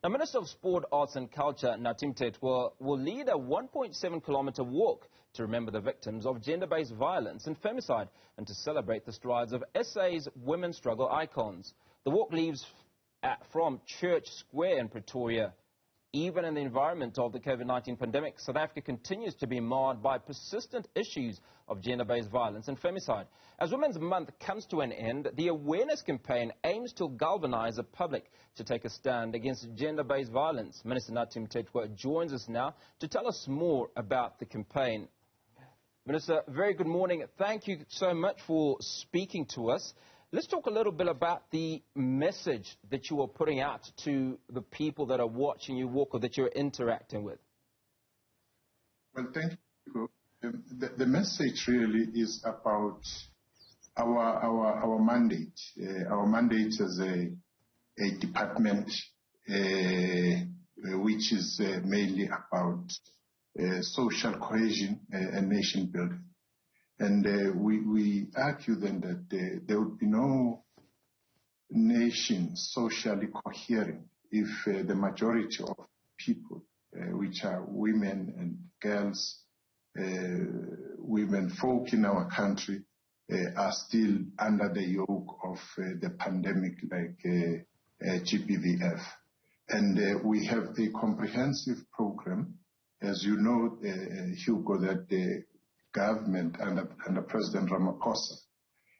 Now, Minister of Sport, Arts and Culture, Nathi Mthethwa, will lead a 1.7-kilometre walk to remember the victims of gender-based violence and femicide and to celebrate the strides of SA's women's struggle icons. The walk leaves from Church Square in Pretoria. Even in the environment of the COVID-19 pandemic, South Africa continues to be marred by persistent issues of gender-based violence and femicide. As Women's Month comes to an end, the awareness campaign aims to galvanize the public to take a stand against gender-based violence. Minister Nathi Mthethwa joins us now to tell us more about the campaign. Minister, very good morning. Thank you so much for speaking to us. Let's talk a little bit about the message that you are putting out to the people that are watching you walk or that you're interacting with. Well, thank you. The message really is about our mandate. Our mandate as a department which is mainly about social cohesion and nation building. And we argue then that there would be no nation socially coherent if the majority of people, which are women and girls, women folk in our country, are still under the yoke of the pandemic like GBVF. And we have a comprehensive program, as you know, Hugo, that the government under President Ramaphosa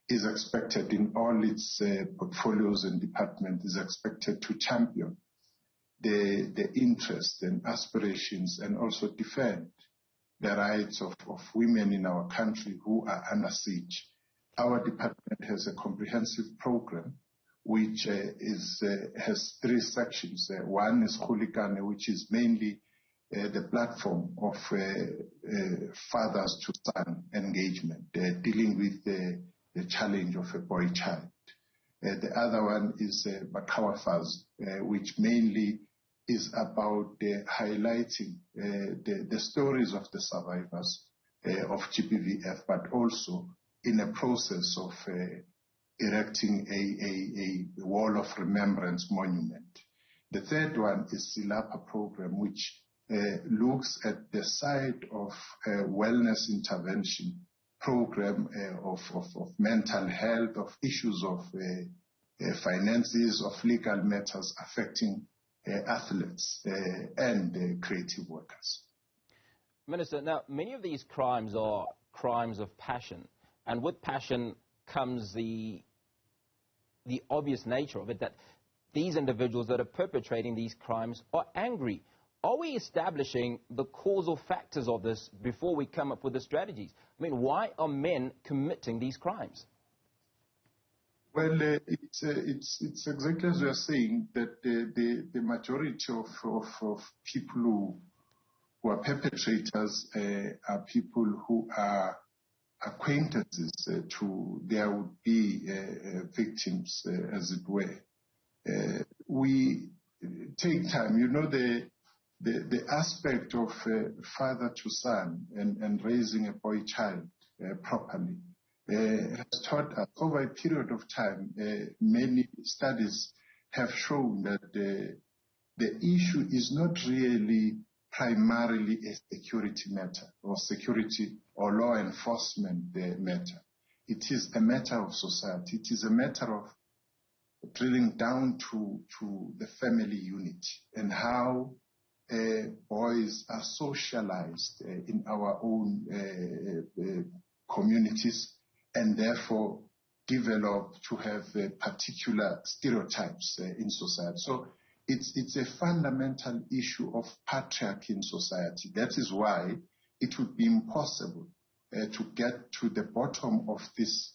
is expected in all its portfolios and departments is expected to champion the interests and aspirations and also defend the rights of women in our country who are under siege. Our department has a comprehensive program which has three sections. One is Khulikane, which is mainly the platform of fathers to son engagement, dealing with the challenge of a boy child. The other one is Bakawafaz, which mainly is about highlighting the stories of the survivors of GBVF, but also in a process of erecting a wall of remembrance monument. The third one is Silapa program, which looks at the side of wellness intervention program of mental health, of issues of finances, of legal matters affecting athletes and creative workers. Minister, now many of these crimes are crimes of passion, and with passion comes the obvious nature of it that these individuals that are perpetrating these crimes are angry. Are we establishing the causal factors of this before we come up with the strategies? I mean, why are men committing these crimes? Well, it's exactly as you are saying, that the majority of people who are perpetrators are people who are acquaintances to their would-be victims, as it were. We take time, you know, the aspect of father to son and raising a boy child properly has taught us over a period of time. Many studies have shown that the issue is not really primarily a security matter or security or law enforcement matter. It is a matter of society. It is a matter of drilling down to the family unit and how boys are socialized in our own communities and therefore develop to have particular stereotypes in society. So it's a fundamental issue of patriarchy in society. That is why it would be impossible to get to the bottom of this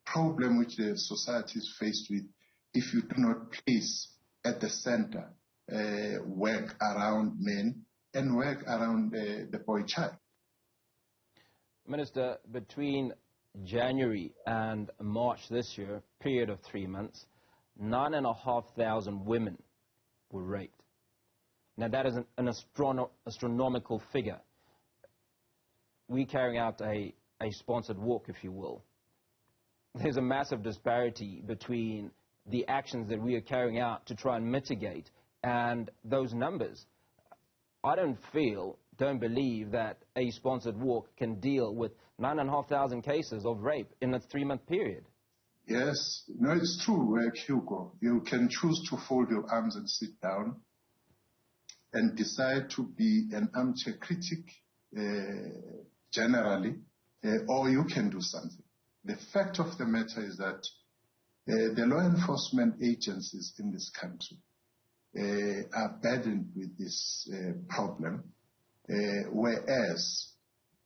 problem which the society is faced with if you do not place at the center work around men and work around the boy child. Minister, between January and March this year, period of 3 months, 9,500 women were raped. Now that is an astronomical figure. We're carrying out a sponsored walk, if you will. There's a massive disparity between the actions that we are carrying out to try and mitigate and those numbers, I don't believe that a sponsored walk can deal with 9,500 cases of rape in a 3-month period. Yes, no, it's true, Hugo. You can choose to fold your arms and sit down and decide to be an armchair critic generally, or you can do something. The fact of the matter is that the law enforcement agencies in this country are burdened with this problem, whereas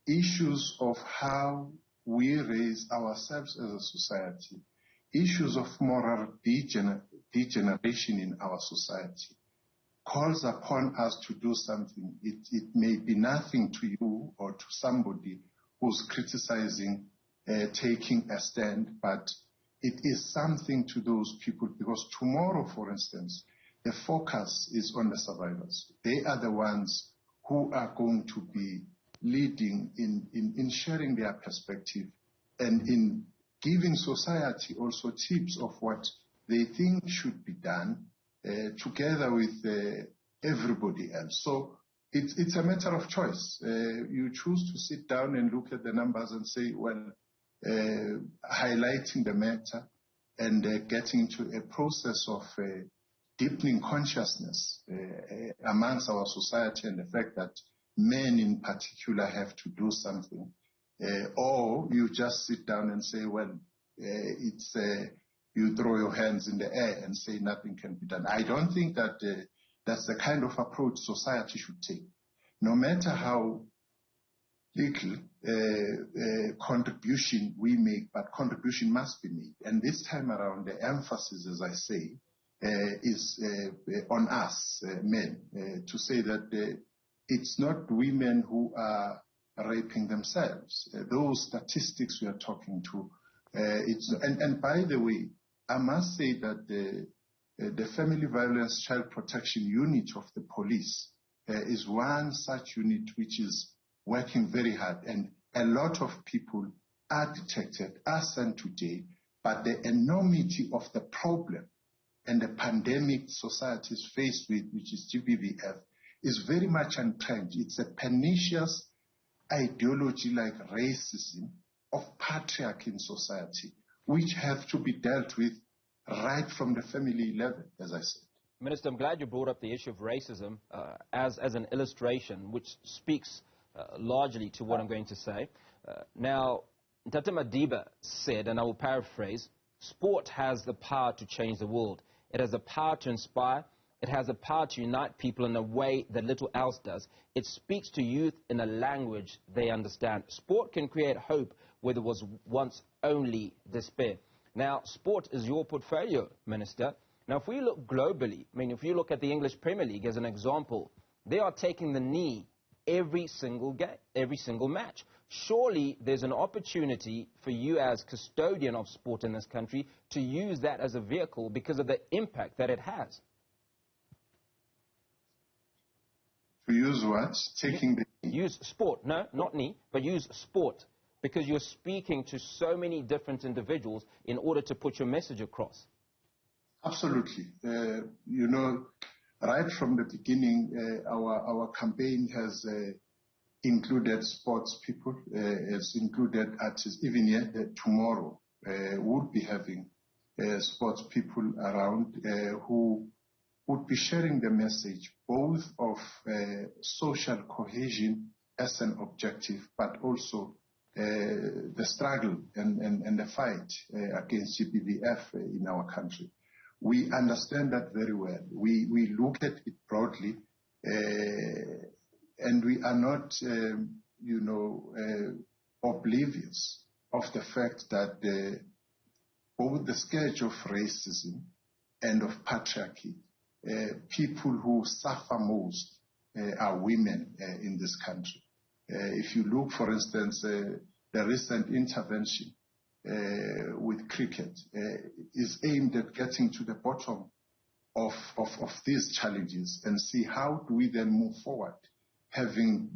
issues of how we raise ourselves as a society, issues of moral degeneration in our society, calls upon us to do something. It may be nothing to you or to somebody who's criticizing taking a stand, but it is something to those people, because tomorrow, for instance, the focus is on the survivors. They are the ones who are going to be leading in sharing their perspective and in giving society also tips of what they think should be done together with everybody else. So it's a matter of choice. You choose to sit down and look at the numbers and say, well, highlighting the matter and getting into a process of deepening consciousness amongst our society and the fact that men in particular have to do something, or you just sit down and say, well, you throw your hands in the air and say nothing can be done. I don't think that that's the kind of approach society should take. No matter how little contribution we make, but contribution must be made. And this time around, the emphasis, as I say, is on us, men, to say that it's not women who are raping themselves. Those statistics we are talking to, and by the way, I must say that the Family Violence Child Protection Unit of the police is one such unit which is working very hard, and a lot of people are detected, are sent to jail, but the enormity of the problem and the pandemic society is faced with, which is GBVF, is very much entrenched. It's a pernicious ideology like racism of patriarchy in society, which have to be dealt with right from the family level, as I said. Minister, I'm glad you brought up the issue of racism as an illustration, which speaks largely to what I'm going to say. Now, Nathi Mthethwa said, and I will paraphrase, sport has the power to change the world. It has the power to inspire. It has the power to unite people in a way that little else does. It speaks to youth in a language they understand. Sport can create hope where there was once only despair. Now, sport is your portfolio, Minister. Now, if we look globally, I mean, if you look at the English Premier League as an example, they are taking the knee every single game, every single match. Surely there's an opportunity for you as custodian of sport in this country to use that as a vehicle because of the impact that it has. To use what? Taking the knee? Use sport. No, not knee, but use sport. Because you're speaking to so many different individuals in order to put your message across. Absolutely. You know, right from the beginning, our campaign has included sports people, has included artists. Even yet, tomorrow, we'll be having sports people around who would be sharing the message both of social cohesion as an objective, but also the struggle and the fight against GBVF in our country. We understand that very well. We look at it broadly, and we are not, oblivious of the fact that both the scourge of racism and of patriarchy, people who suffer most are women in this country. If you look, for instance, the recent intervention with cricket is aimed at getting to the bottom of these challenges and see how do we then move forward, having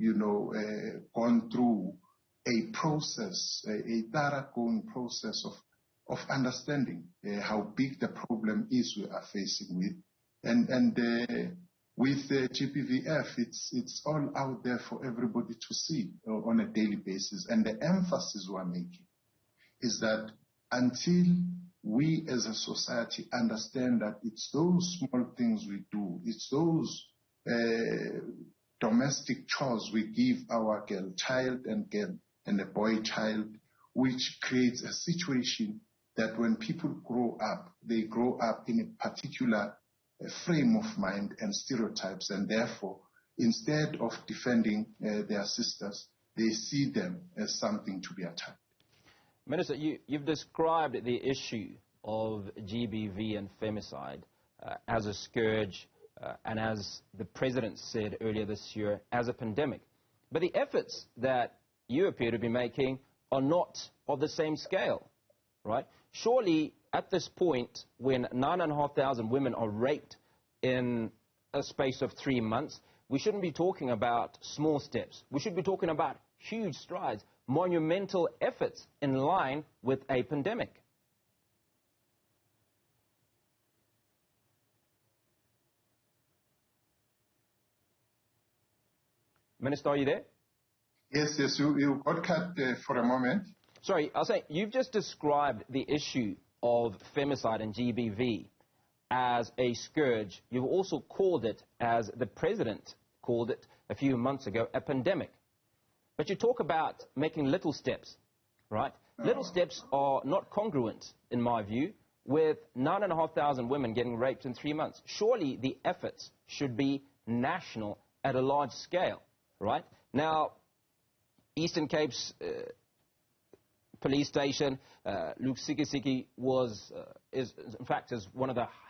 gone through a process, a thoroughgoing process of understanding how big the problem is we are facing with, And with GBVF, it's all out there for everybody to see on a daily basis. And the emphasis we're making is that until we as a society understand that it's those small things we do, it's those domestic chores we give our girl child and a boy child, which creates a situation that when people grow up, they grow up in a particular frame of mind and stereotypes, and therefore, instead of defending their sisters, they see them as something to be attacked. Minister, you've described the issue of GBV and femicide as a scourge and, as the President said earlier this year, as a pandemic. But the efforts that you appear to be making are not of the same scale, right? Surely, at this point, when 9,500 women are raped in a space of 3 months, we shouldn't be talking about small steps. We should be talking about huge strides, monumental efforts in line with a pandemic. Minister, are you there? Yes, you got cut for a moment. Sorry, I was saying, you've just described the issue of femicide and GBV as a scourge. You've also called it, as the President called it a few months ago, a pandemic. But you talk about making little steps, right? Little steps are not congruent, in my view, with 9,500 women getting raped in 3 months. Surely the efforts should be national at a large scale, right? Now, Eastern Cape's police station, Lusikisiki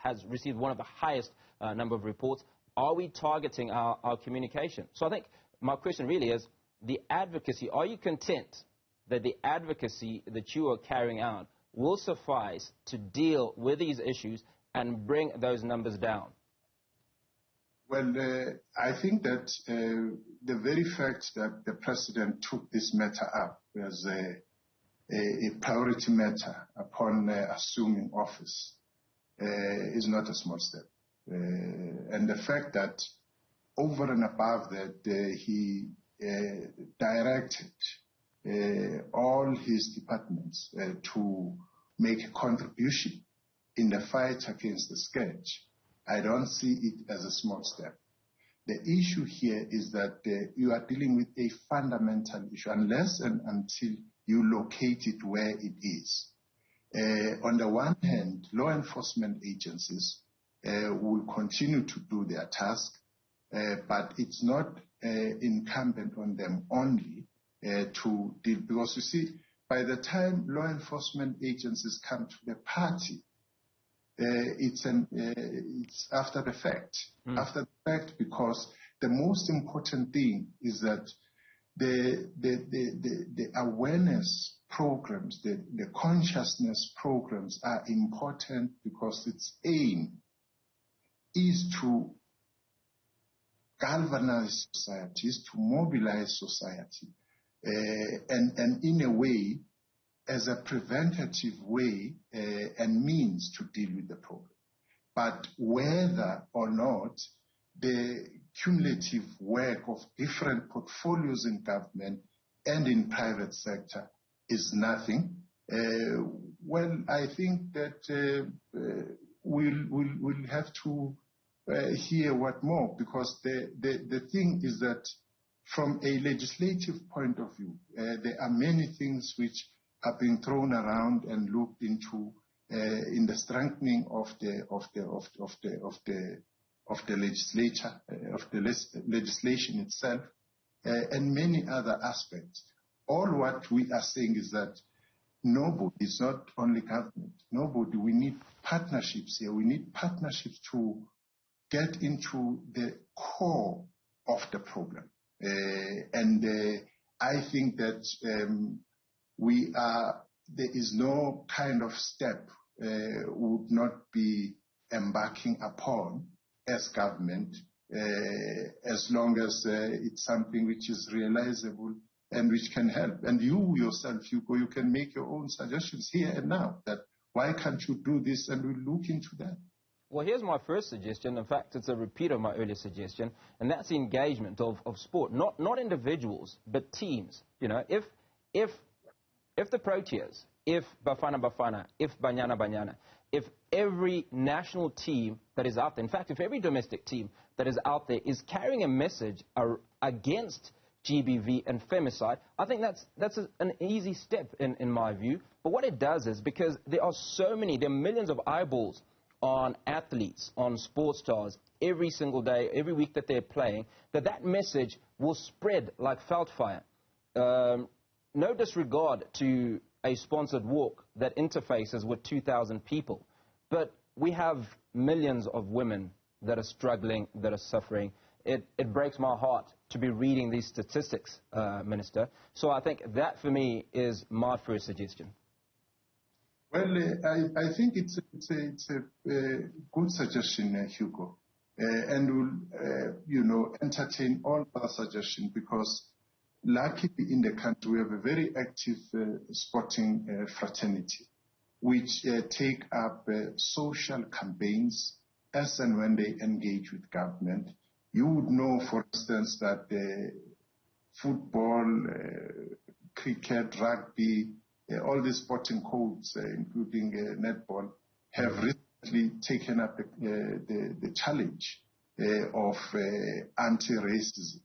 has received one of the highest number of reports. Are we targeting our communication? So I think my question really is, the advocacy, are you content that the advocacy that you are carrying out will suffice to deal with these issues and bring those numbers down? Well, I think that the very fact that the President took this matter up as a priority matter upon assuming office is not a small step. And the fact that over and above that he directed all his departments to make a contribution in the fight against the scourge, I don't see it as a small step. The issue here is that you are dealing with a fundamental issue, unless and until you locate it where it is. On the one hand, law enforcement agencies will continue to do their task, but it's not incumbent on them only to deal, because you see, by the time law enforcement agencies come to the party, it's after the fact. After the fact, because the most important thing is that the awareness programs, the consciousness programs are important, because its aim is to galvanize society, is to mobilize society, and in a way, as a preventative way and means to deal with the problem. But whether or not the cumulative work of different portfolios in government and in private sector is nothing, well, I think that we'll have to hear what more, because the thing is that from a legislative point of view, there are many things which are being thrown around and looked into in the strengthening of the legislature, of the legislation itself, and many other aspects. All what we are saying is that nobody, it's not only government, nobody, we need partnerships here. We need partnerships to get into the core of the problem. I think that there is no kind of step would not be embarking upon as government, as long as it's something which is realizable and which can help. And you yourself, Hugo, you can make your own suggestions here and now, that why can't you do this, and we'll look into that. Well, here's my first suggestion. In fact, it's a repeat of my earlier suggestion, and that's the engagement of sport, not individuals, but teams. You know, if the Proteas, if Bafana Bafana, if Banyana Banyana, if every national team that is out there, in fact, if every domestic team that is out there is carrying a message against GBV and femicide, I think that's an easy step in my view. But what it does is, because there are millions of eyeballs on athletes, on sports stars, every single day, every week that they're playing, that message will spread like fire. No disregard to a sponsored walk that interfaces with 2,000 people, but we have millions of women that are struggling, that are suffering. It breaks my heart to be reading these statistics, Minister. So I think that, for me, is my first suggestion. Well, I think it's a good suggestion, Hugo, and we'll, entertain all other suggestions, because luckily in the country we have a very active sporting fraternity, which take up social campaigns as and when they engage with government. You would know, for instance, that football, cricket, rugby, all the sporting codes, including netball, have recently taken up the challenge of anti-racism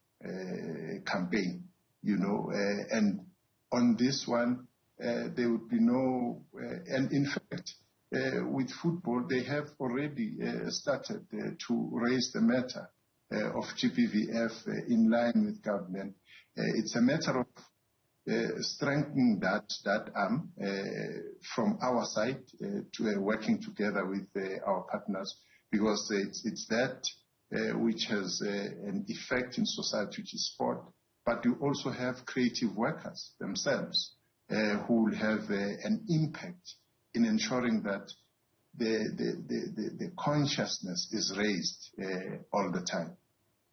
campaign, and on this one, there would be no, and in fact, with football, they have already started to raise the matter of GBVF in line with government. It's a matter of strengthening that arm from our side to working together with our partners, because it's that which has an effect in society, which is sport. But you also have creative workers themselves who will have an impact in ensuring that the consciousness is raised all the time.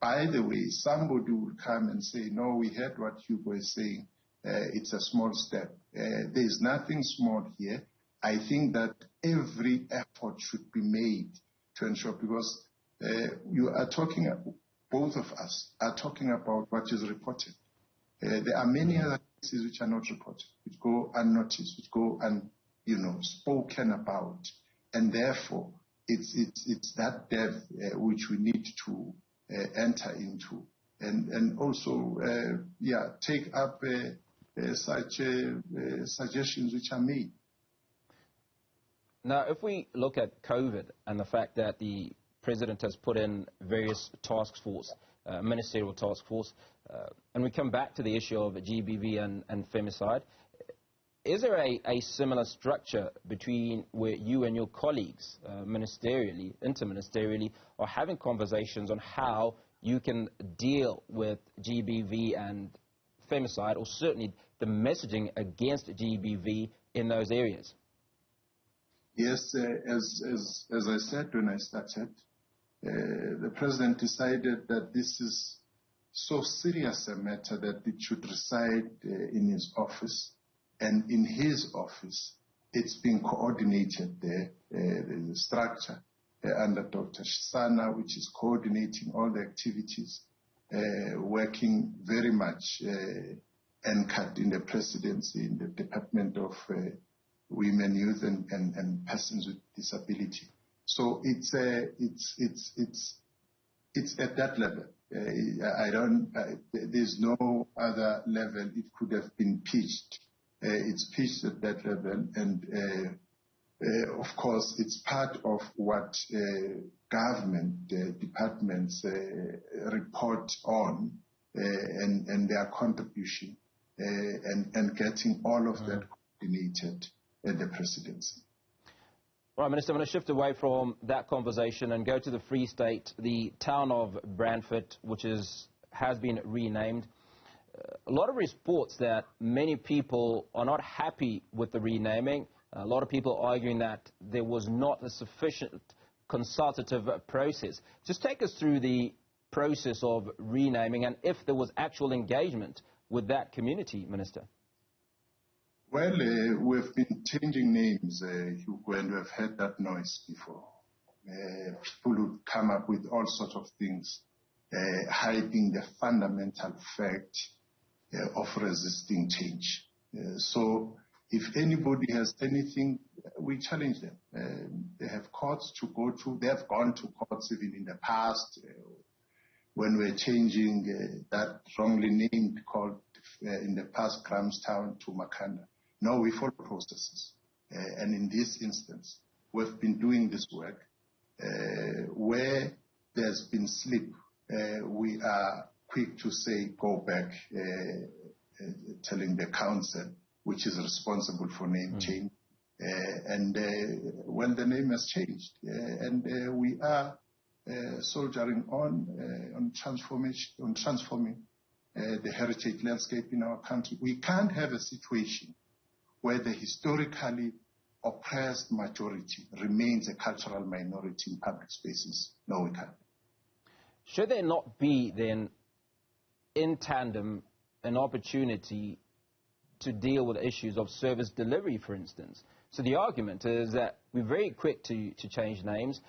By the way, somebody will come and say, no, we heard what Hugo is saying. It's a small step. There's nothing small here. I think that every effort should be made to ensure, because you are talking, both of us are talking about what is reported. There are many other cases which are not reported, which go unnoticed, which go spoken about, and therefore it's that depth which we need to enter into, and also take up such suggestions which are made. Now, if we look at COVID and the fact that the President has put in various task force, ministerial task force, and we come back to the issue of GBV and femicide, is there a similar structure between where you and your colleagues, ministerially, interministerially, are having conversations on how you can deal with GBV and femicide, or certainly the messaging against GBV in those areas? Yes, as I said when I started, the President decided that this is so serious a matter that it should reside in his office. And in his office, it's being coordinated there. There's a structure under Dr. Shisana, which is coordinating all the activities, working very much anchored in the presidency, in the Department of Women, Youth and Persons with Disability. So it's at that level. There's no other level it could have been pitched. It's pitched at that level, and of course, it's part of what government departments report on, and their contribution, and getting all of that coordinated at the presidency. All right, Minister, I'm going to shift away from that conversation and go to the Free State, the town of Branford, which has been renamed. A lot of reports that many people are not happy with the renaming. A lot of people arguing that there was not a sufficient consultative process. Just take us through the process of renaming, and if there was actual engagement with that community, Minister. Well, we've been changing names, Hugo, and we've heard that noise before. People would come up with all sorts of things, hiding the fundamental fact of resisting change. So if anybody has anything, we challenge them. They have courts to go to. They have gone to courts even in the past when we're changing that wrongly named called in the past Grahamstown to Makhanda. Now we follow processes. And in this instance, we've been doing this work where there's been slip. We are quick to say, go back, telling the council, which is responsible for name change. And when the name has changed, we are soldiering on transforming the heritage landscape in our country. We can't have a situation where the historically oppressed majority remains a cultural minority in public spaces. No, we can't. Should there not be then, in tandem, an opportunity to deal with issues of service delivery, for instance? So the argument is that we're very quick to change names,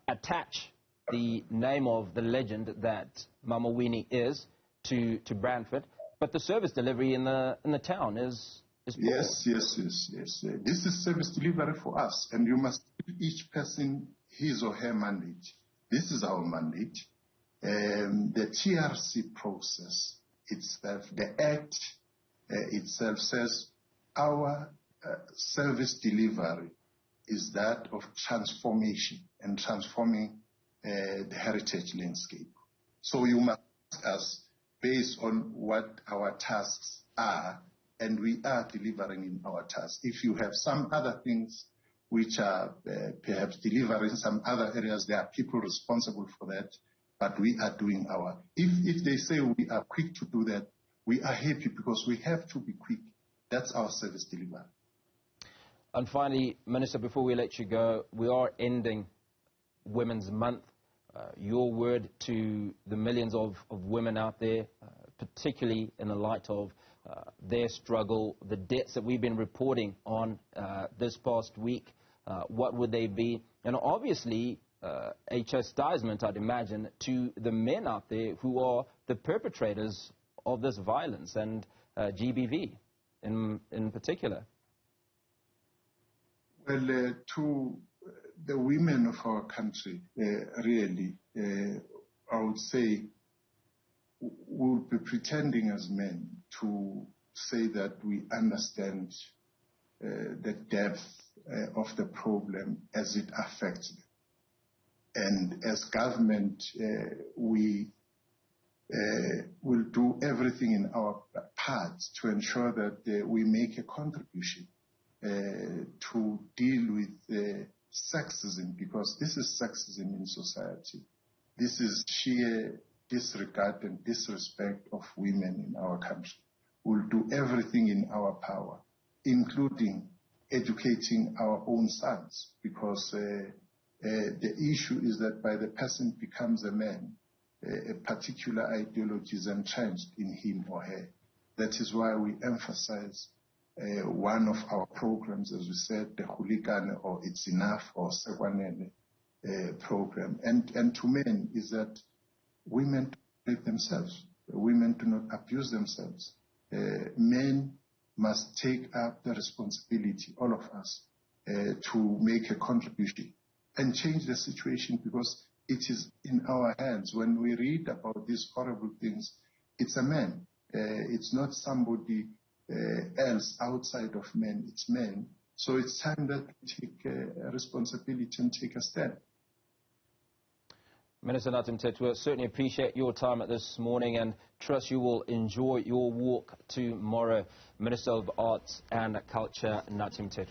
attach the name of the legend that Mama Winnie is to Branford, but the service delivery in the town is poor. Yes. This is service delivery for us, and you must give each person his or her mandate. This is our mandate. The TRC process itself, the Act itself says our service delivery is that of transformation and transforming the heritage landscape. So you must ask us based on what our tasks are, and we are delivering in our tasks. If you have some other things which are perhaps delivering some other areas, there are people responsible for that, but we are doing our. If they say we are quick to do that, we are happy because we have to be quick. That's our service delivery. And finally, Minister, before we let you go, we are ending Women's Month. Your word to the millions of women out there, particularly in the light of their struggle, the deaths that we've been reporting on this past week, what would they be? And obviously, a chastisement, I'd imagine, to the men out there who are the perpetrators of this violence, and GBV in particular. Well, to the women of our country, really, I would say, we'll be pretending as men to say that we understand the depth of the problem as it affects them. And as government, we will do everything in our parts to ensure that we make a contribution to deal with sexism, because this is sexism in society. This is sheer disregard and disrespect of women in our country. We'll do everything in our power, including educating our own sons, because the issue is that by the person becomes a man, a particular ideology is entrenched in him or her. That is why we emphasize one of our programs, as we said, the Hulikane or It's Enough or Sekwanele program. And to men is that women protect themselves. Women do not abuse themselves. Men must take up the responsibility, all of us, to make a contribution and change the situation, because it is in our hands. When we read about these horrible things, it's a man. It's not somebody else outside of men. It's men. So it's time that we take a responsibility and take a stand. Minister Nathi Mthethwa, certainly appreciate your time this morning and trust you will enjoy your walk tomorrow. Minister of Arts and Culture, Nathi Mthethwa.